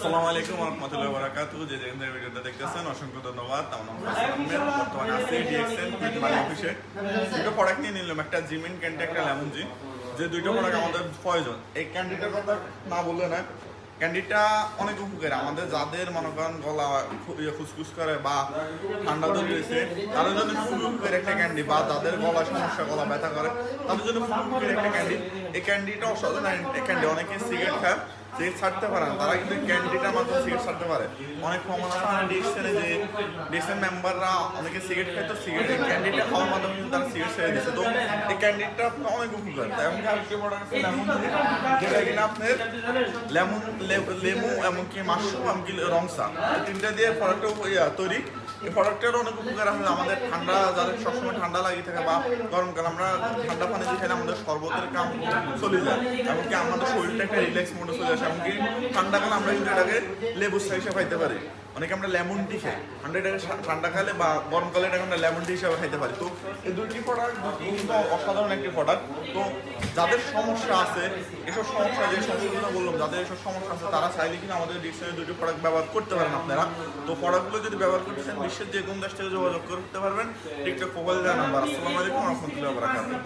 আসসালামু আলাইকুম ওয়া রাহমাতুল্লাহি ওয়া বারাকাতুহু। যে যেখান থেকে ভিডিওটা দেখতেছেন অসংখ্য ধন্যবাদ। আমার নাম হাসান আহমেদ। বর্তমানে আছি ডিএক্সএন মালিক অফিসে। দুটো প্রোডাক্ট নিয়ে নিলাম, একটা জিমিন ক্যান্ডি, একটা লেমন জি। যে দুইটা প্রোডাক্ট আমাদের প্রয়োজন। এই ক্যান্ডিটার কথা না বললে না, ক্যান্ডিটা অনেক উপকারী। আমাদের যাদের মনে করেন গলা খুসখুস করে বা ঠান্ডা ধরেছে তাদের জন্য খুবই উপকারী একটা ক্যান্ডি, বা যাদের গলা সমস্যা, গলা ব্যথা করে তাদের জন্য খুবই উপকারী একটা ক্যান্ডি। এই ক্যান্ডিটা অসাধারণ ক্যান্ডি। অনেকে সিগারেট খায়, সিগারেট ছাড়তে পারে না, তারা কিন্তু ক্যান্ডিটার মাধ্যমে সিগারেট ছাড়তে পারে। অনেক প্রমাণ আছে ডিএক্সএনে, যে ডিএক্সএন মেম্বাররা অনেকে সিগারেট খায়, তো সিগারেট এই ক্যান্ডিটা খাওয়ার মাধ্যমে কিন্তু তারা সিগারেট ছেড়ে দিচ্ছে। তো এই ক্যান্ডিটা অনেক উপকার। এমনকি আরেকটি প্রোডাক্ট আছে লেমন, যেটা কিনা আপনার লেমন, লেবু, এমনকি মাশরুম, এমনকি রংসা, তিনটা দিয়ে প্রোডাক্টটা তৈরি। এই প্রোডাক্টের অনেক উপকার আছে। আমাদের ঠান্ডা, যাদের সবসময় ঠান্ডা লাগিয়ে থাকে বা গরমকাল, আমরা ঠান্ডা পানি দিয়ে খেলে আমাদের শরবতের কাম চলে যায়, এমনকি আমাদের শরীরটা একটা রিল্যাক্স মোডে চলে আসে। এমনকি ঠান্ডাকালে আমরা কিন্তু এটাকে লেবু হিসেবে খাইতে পারি। অনেকে আমরা লেমন টি খাই, আমরা এটাকে ঠান্ডা কালে বা গরমকালে এটাকে আমরা লেমন টি হিসাবে খাইতে পারি। তো এই দুইটি প্রোডাক্ট কিন্তু অসাধারণ একটি প্রোডাক্ট। তো যাদের সমস্যা আছে, এসব সমস্যা, যে সমস্যাগুলো বললাম, যাদের এসব সমস্যা আছে তারা চাইলে কিন্তু আমাদের ডিএক্সএনের দুটি প্রোডাক্ট ব্যবহার করতে পারেন আপনারা। তো প্রোডাক্টগুলো যদি ব্যবহার করতে চান, বিশ্বের যে কোনো দেশ থেকে যোগাযোগ করতে পারবেন। টিকটক প্রোফাইল দেওয়া নাম্বার। আসসালামু আলাইকুম ওয়া রাহমাতুল্লাহি ওয়া বারাকাতুহু।